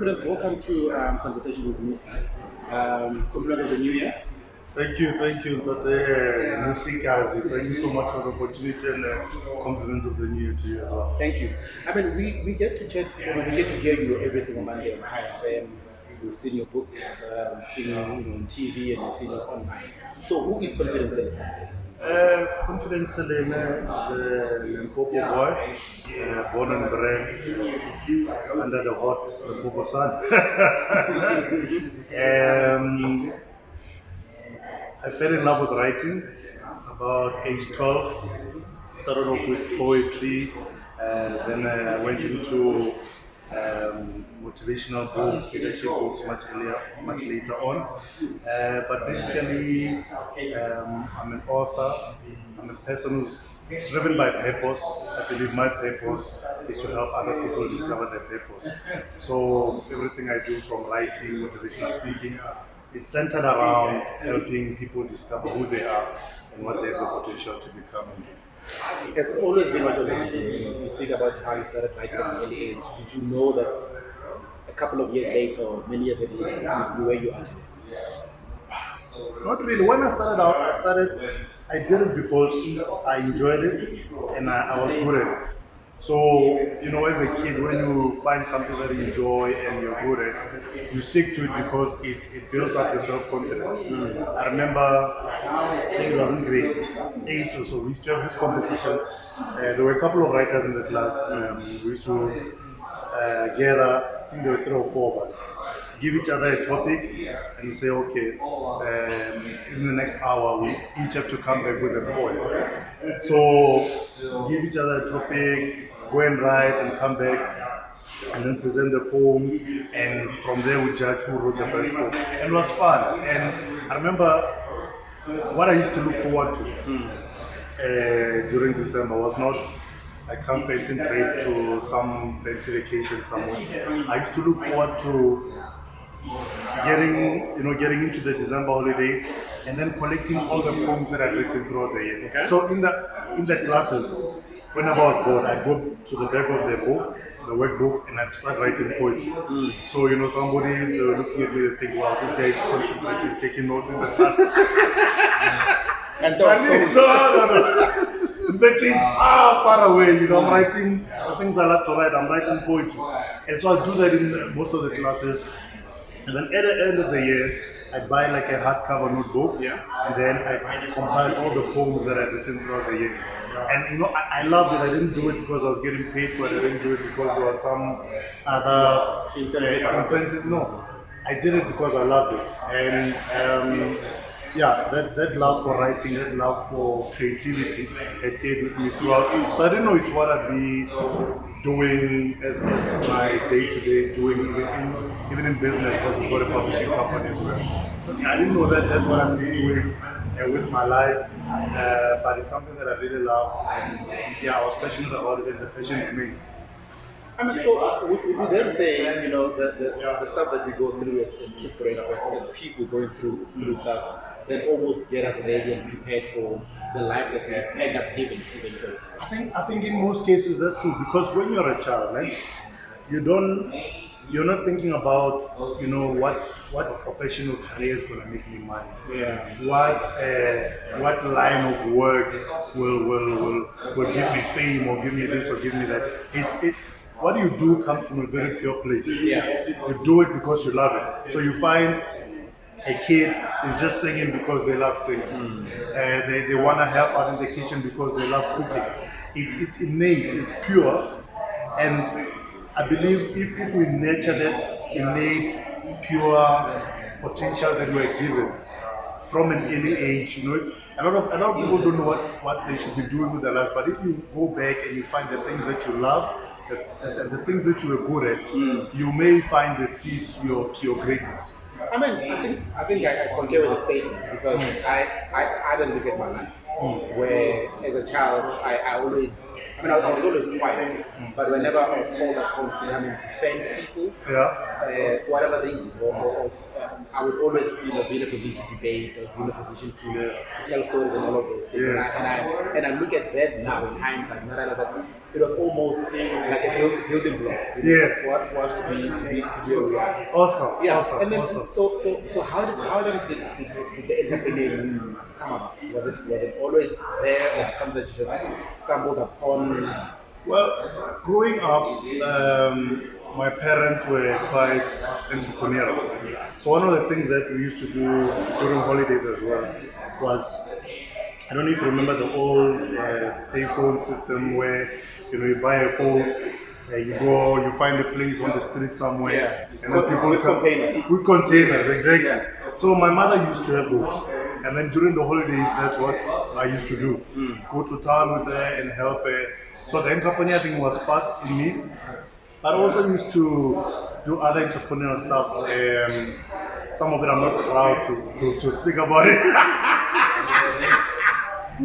Confidence, welcome to Conversation with Nnusi. Compliment of the new year. Thank you, Dr. Nnusi Gazi. Thank you so much for the opportunity and compliments of the new year to you as well. Thank you. I mean, we get to chat, we get to hear you every single Monday on IFM. We've seen your books, seen you on TV, and we've seen you online. So, who is Confidence Seleme? Confidence Seleme is a Limpopo boy, born and bred under the hot Limpopo sun. I fell in love with writing about age 12. Started off with poetry, then I went into motivational books, leadership books much later on. But basically, I'm an author. I'm a person who's driven by purpose. I believe my purpose is to help other people discover their purpose. So everything I do, from writing, motivational speaking, it's centered around helping people discover who they are and what they have the potential to become and do. It's always been what you like to do. You speak about how you started writing at an early age. Did you know that a couple of years later, or many years later, you where you are today? Not really. When I started out, I did it because I enjoyed it and I was good at it. So, as a kid, when you find something that you enjoy and you're good at, you stick to it because it builds up your self-confidence. I remember, I think it was in grade 8 or so, we used to have this competition. There were a couple of writers in the class. We used to gather, I think there were 3 or 4 of us, give each other a topic and you say, okay, in the next hour we each have to come back with a poem. So give each other a topic, go and write and come back and then present the poems, and from there we judge who wrote the best poem. And it was fun. And I remember what I used to look forward to during December was not like some fancy trip to some fancy vacation somewhere. I used to look forward to getting into the December holidays and then collecting all the poems that I'd written throughout the year. Okay. So in the classes, whenever I was bored, I'd go to the back of the book, the workbook, and I'd start writing poetry. So somebody looking at me, they think, wow, this guy is concentrating, he's taking notes in the class. And No. In fact, it's far away. I'm writing the things I like to write. I'm writing poetry, and so I do that in most of the classes. And then at the end of the year, I'd buy like a hardcover notebook, and then I compile all the poems that I'd written throughout the year. And I loved it. I didn't do it because I was getting paid for it. I didn't do it because there was some other incentive. No, I did it because I loved it. And that love for writing, that love for creativity has stayed with me throughout. So I didn't know it's what I'd be doing as my day-to-day doing, even in business, because we've got a publishing company as well. So I didn't know that that's what I'd be doing with my life, but it's something that I really love, and I was passionate about it, and the passion remained. I mean, so would you then say, the stuff that we go through as kids growing up, as people going through stuff, then almost get us ready and prepared for the life that we end up living eventually? I think in most cases that's true, because when you're a child, right, you're not thinking about what professional career is going to make me money. What line of work will give me fame or give me this or give me that. What you do comes from a very pure place. You do it because you love it. So you find a kid is just singing because they love singing. They want to help out in the kitchen because they love cooking. It's innate, it's pure. And I believe if we nurture that innate, pure potential that we're given from an early age, a lot of people don't know what they should be doing with their life. But if you go back and you find the things that you love, the things that you are good at, you may find the seeds to your greatness. I mean, I think I concur with the statement, because I don't look at my life where as a child I was always quiet, but whenever I was called upon to come and defend people, for whatever reason, or I would always be in a position to debate or be in a position to tell stories and all of those things. And I look at that now in hindsight, and I realize that it was almost like a building blocks for us to be where we are. Awesome. And then, Awesome. So how did the entrepreneur come up? Was it always there? Was it something that you stumbled upon? Well, growing up, my parents were quite entrepreneurial. So one of the things that we used to do during holidays as well was, I don't know if you remember the old payphone system where you buy a phone, you go, you find a place on the street somewhere, and then people with containers. With containers, exactly. So my mother used to have those, and then during the holidays, that's what I used to do. Go to town with her and help her. So the entrepreneur thing was part in me. But I also used to do other entrepreneurial stuff. Some of it I'm not proud to speak about it.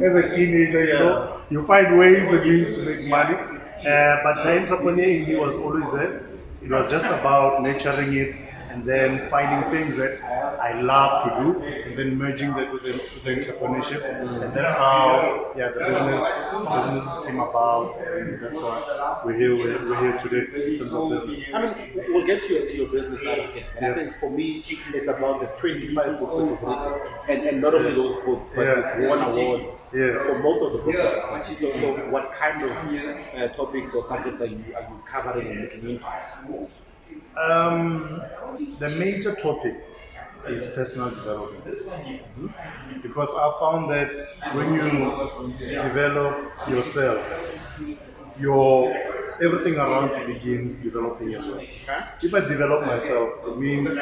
As a teenager, you find ways and means to make money. But the entrepreneur in me was always there. It was just about nurturing it and then finding things that I love to do and then merging that with the entrepreneurship. And that's how the business came about, and that's why we're here today in terms of business. I mean, we'll get to your business side of it. And I think for me, it's about the 25 books that you've written. And not only those books, but you've won awards for most of the books that you've written. So what kind of topics or subjects are you covering and looking into? The major topic is personal development. Because I found that when you develop yourself, everything around you begins developing yourself. If I develop myself, it means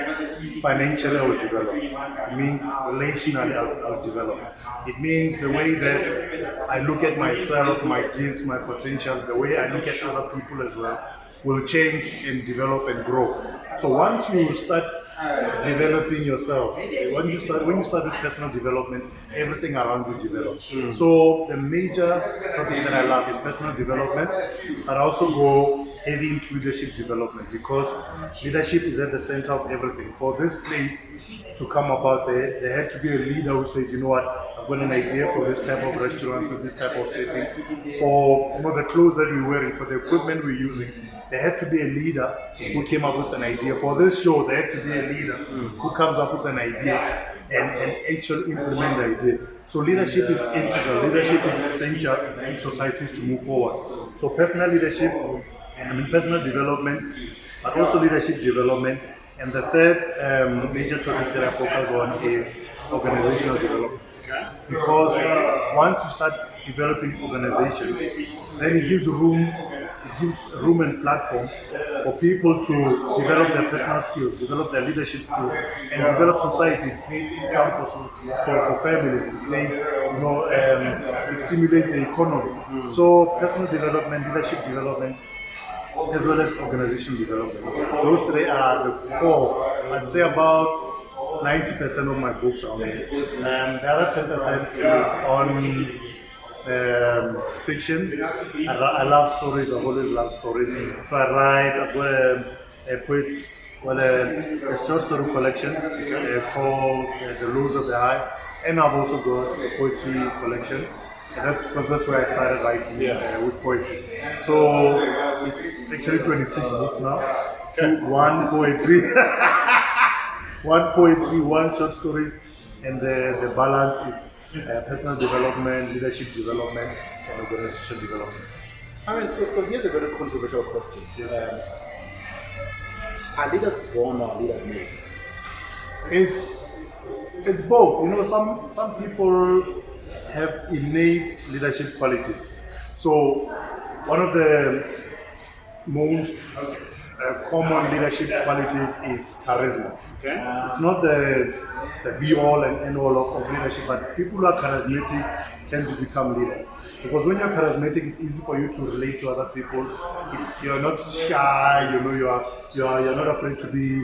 financially I will develop. It means relationally I'll develop. It means the way that I look at myself, my gifts, my potential, the way I look at other people as well, will change and develop and grow. So once you start developing yourself, when you start with personal development, everything around you develops. So the major topic that I love is personal development, but I also go heavy into leadership development, because leadership is at the center of everything. For this place to come about, there had to be a leader who said, you know what, I've got an idea for this type of restaurant, for this type of setting, for the clothes that we're wearing, for the equipment we're using. There had to be a leader who came up with an idea. For this show, there had to be a leader who comes up with an idea and actually implement the idea. So leadership is integral. Leadership is essential in societies to move forward. So personal leadership, personal development, but also leadership development. And the third major topic that I focus on is organizational development. Because once you start developing organizations, then it gives room and platform for people to develop their personal skills, develop their leadership skills, and develop society. It creates income for families. It stimulates the economy. So personal development, leadership development, as well as organization development. Those three are the core. I'd say about 90% of my books are on there. The other 10% is on fiction. I love stories. I've always loved stories. So I write. I've got a short story collection called The Lose of the Eye, and I've also got a poetry collection. And that's because that's where I started writing with poetry. So it's actually 26 books now. One poetry, one short stories, and the balance is personal development, leadership development, and organizational development. I mean, so here's a very controversial question. Yes. Are leaders born or leaders made? It's both. Some people have innate leadership qualities. So one of the most common leadership qualities is charisma. It's not the be-all and end-all of leadership, but people who are charismatic tend to become leaders. Because when you're charismatic, it's easy for you to relate to other people. You're not shy, you're not afraid to be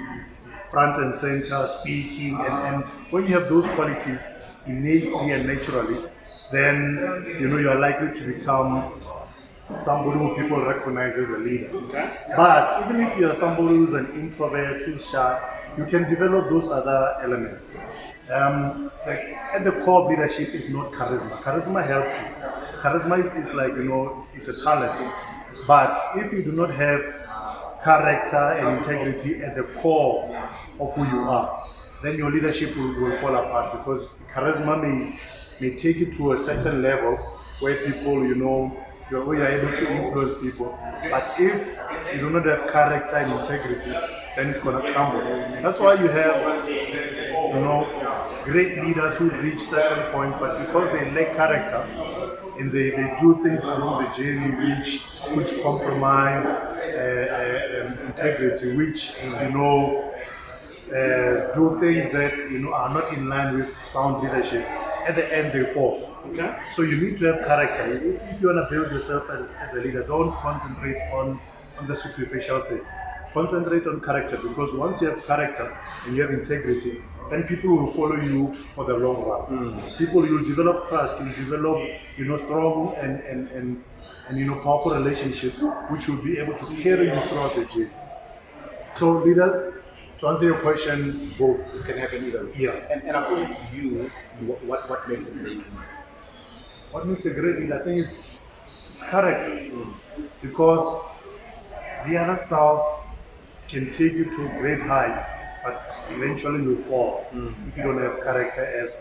front and center, speaking, and when you have those qualities innately and naturally, then you are likely to become somebody who people recognize as a leader. But even if you're somebody who's an introvert, who's shy, you can develop those other elements. Like at the core of leadership is not charisma. Charisma helps you. Charisma is like, it's a talent. But if you do not have character and integrity at the core of who you are, then your leadership will fall apart, because charisma may take you to a certain level where people, where you're able to influence people. But if you do not have character and integrity, then it's going to crumble. That's why you have, great leaders who reach certain points, but because they lack character and they do things along the journey which compromise integrity, which do things that are not in line with sound leadership, at the end they fall. Okay. So you need to have character. If you want to build yourself as a leader, don't concentrate on the superficial things. Concentrate on character, because once you have character and you have integrity, then people will follow you for the long run. People, you develop trust, you develop strong and powerful relationships, which will be able to carry you throughout the journey. So leader, to answer your question, both. It can happen either way. Yeah. And according to you, what makes a great leader? What makes a great leader? I think it's character. Because the other stuff can take you to great heights, but eventually you'll fall if you don't have character as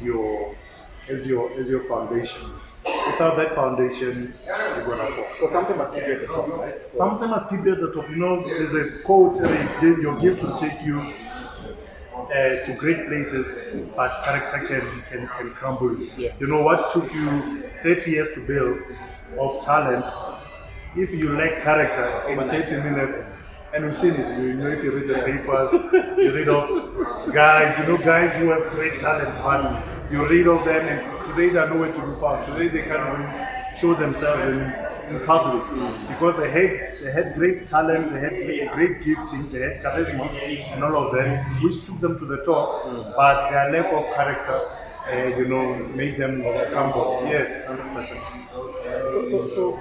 your foundation. Without that foundation, you're gonna fall. So something must keep you at the top, right? So Something must keep you at the top. There's a quote: "Your gift will take you to great places, but character can crumble you." Yeah. What took you 30 years to build of talent, if you lack character in 30 minutes, and we've seen it, if you read the papers, you read of guys who have great talent, but you read of them and today they are nowhere to be found. Today they can't even show themselves in public, because they had great talent, they had great gifting, they had charisma and all of that, which took them to the top, but their lack of character made them tumble. Yes, 100%. So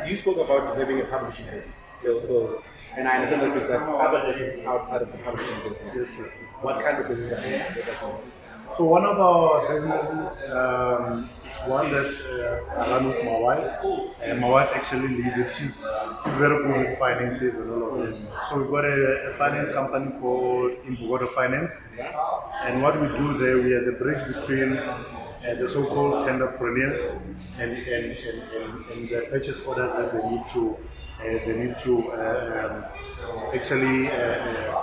you spoke about having a publishing business. So and I understand that you've got other businesses outside of the publishing business. Yes, sir. What kind of business are you? So one of our businesses is one that I run with my wife, and my wife actually leads it. She's very good with finances and all of that. So we've got a finance company called Limpopo Finance, and what we do there, we are the bridge between the so-called tenderpreneurs and the purchase orders that they need to actually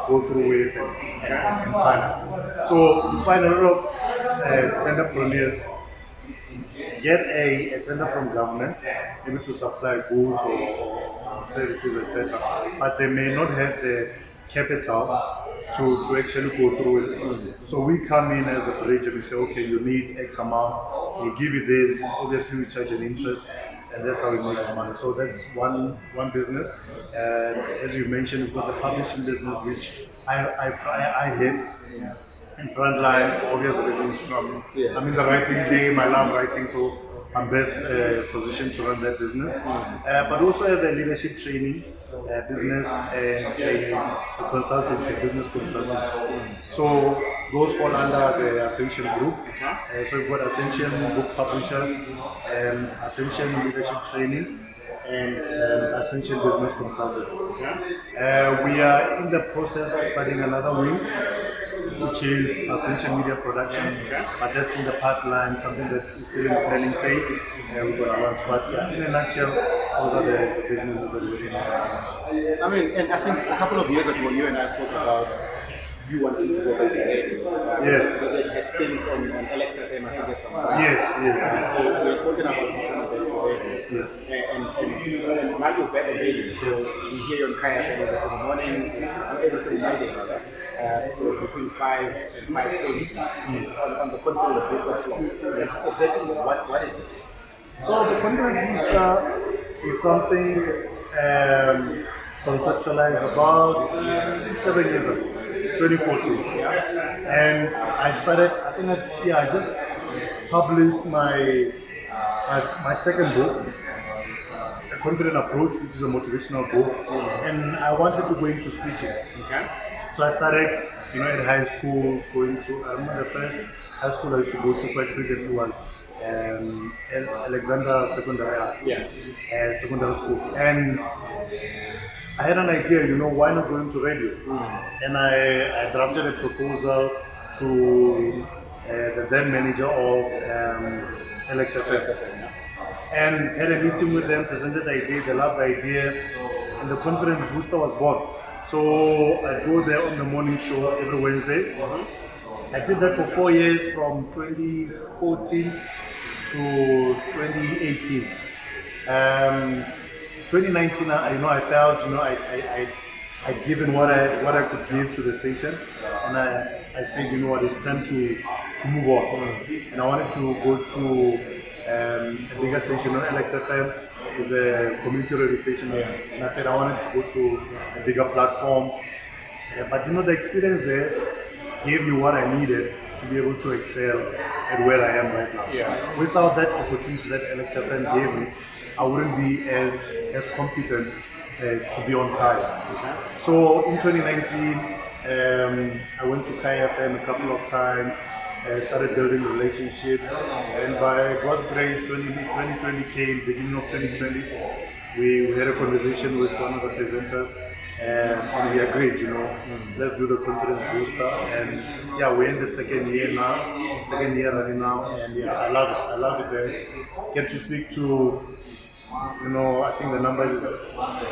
go through with and finance. So you find a lot of tenderpreneurs get a tender from government, maybe to supply goods or services, etc. But they may not have the capital to actually go through it. So we come in as the bridge and we say, okay, you need X amount, we give you this, obviously we charge an interest, and that's how we make our money. So that's one business. And as you mentioned, we've got the publishing business, which I head in front line for obvious reasons. I'm in the writing game, I love writing, so I'm best positioned to run that business. But also have a leadership training business and a consultancy, business consultancy. So those fall under the Ascension Group. So we've got Ascension Book Publishers, Ascension Leadership Training, and Ascension Business Consultants. We are in the process of starting another wing, which is Ascension Media Productions, but that's in the pipeline, something that is still in the planning phase, and we're going to launch. But in a nutshell, those are the businesses that we're in. I mean, and I think a couple of years ago, you and I spoke about you wanting to go back to radio. Yes. Because it had stints on LXFM, I think at some point. Yes. So we're talking about you coming back to radio. Yes. And now you're back on radio. So we hear you on Kaya FM every single morning, every single Monday, rather. So between 5 and 5:30 on the Confidence Booster slot. Exactly what is it? So the Confidence Booster is something conceptualized about 6-7 years ago, 2014. And I started, I just published my second book, Confident Approach, which is a motivational book, and I wanted to go into speaking. So I started, at high school, going to, I remember the first high school I used to go to quite frequently was Alexander Secondary School. And I had an idea, why not going to radio? And I drafted a proposal to the then manager of LXFM and had a meeting with them, presented the idea, they loved the idea, and the confidence booster was born. So I go there on the morning show every Wednesday. I did that for 4 years from 2014 to 2018. 2019, I felt, I'd given what I could give to the station, and I said, it's time to move on. And I wanted to go to a bigger station on LXFM. It's a community radio station, and I said I wanted to go to a bigger platform. But the experience there gave me what I needed to be able to excel at where I am right now. Yeah. Without that opportunity that LXFM gave me, I wouldn't be as competent to be on Kai. Okay. So in 2019, I went to Kai FM a couple of times, started building relationships, and by God's grace, 2020 came, beginning of 2020, we had a conversation with one of the presenters, and we agreed, let's do the confidence booster, and we're in the second year running now, and I love it there. Get to speak to, I think the number is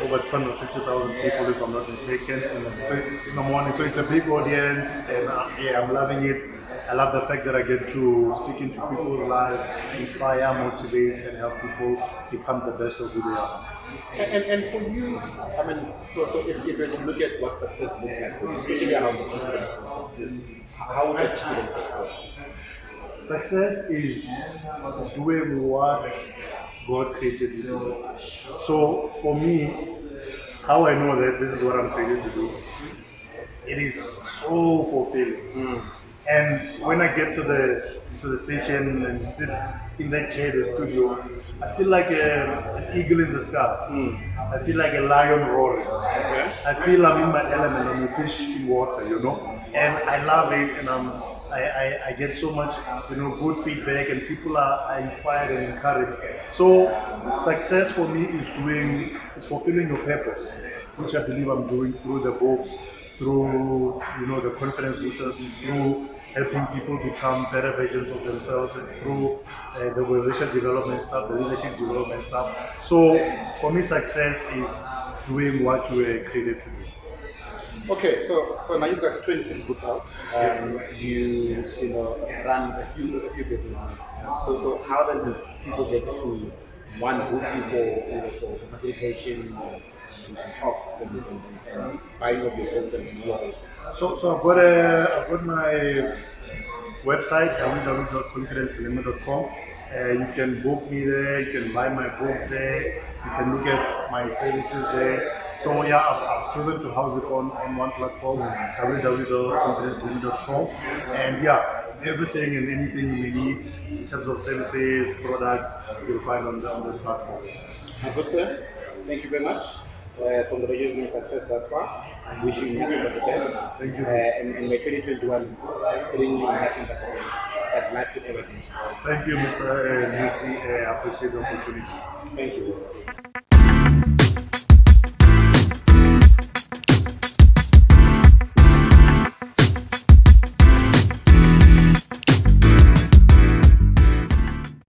over 250,000 people, if I'm not mistaken. So in the morning, so it's a big audience, and I'm loving it. I love the fact that I get to speak into people's lives, inspire, motivate, and help people become the best of who they are. And for you, so if you were to look at what success looks like for you, especially around the confidence, how would you articulate that? Success is doing what God created you to do. So for me, how I know that this is what I'm created to do, it is so fulfilling. And when I get to the station and sit in that chair, the studio, I feel like an eagle in the sky. I feel like a lion roaring. Okay. I feel I'm in my element. I'm a fish in water, and I love it. And I get so much, good feedback, and people are inspired and encouraged. So success for me is fulfilling your purpose, which I believe I'm doing through the books, through the confidence boosters, through helping people become better versions of themselves, and through the organizational development stuff, the leadership development stuff. So for me, success is doing what you were created to do. Okay, so now you've got 26 books out. You run a few businesses. So how then do people get to one book for facilitation and talks and buying of your books and more? So I've got my website, www.confidenceseleme.com. You can book me there, you can buy my book there, you can look at my services there. So I've chosen to house it on one platform, www.confidenceseleme.com. And everything and anything you may need in terms of services, products, you'll find on the platform. Good, sir. Thank you very much. Congratulations on your success thus far. I'm wishing you nothing but the best. Thank you. And by 2021, bring you nothing but life could ever do. Thank you, Mr. Nnusi. I appreciate the opportunity. Thank you.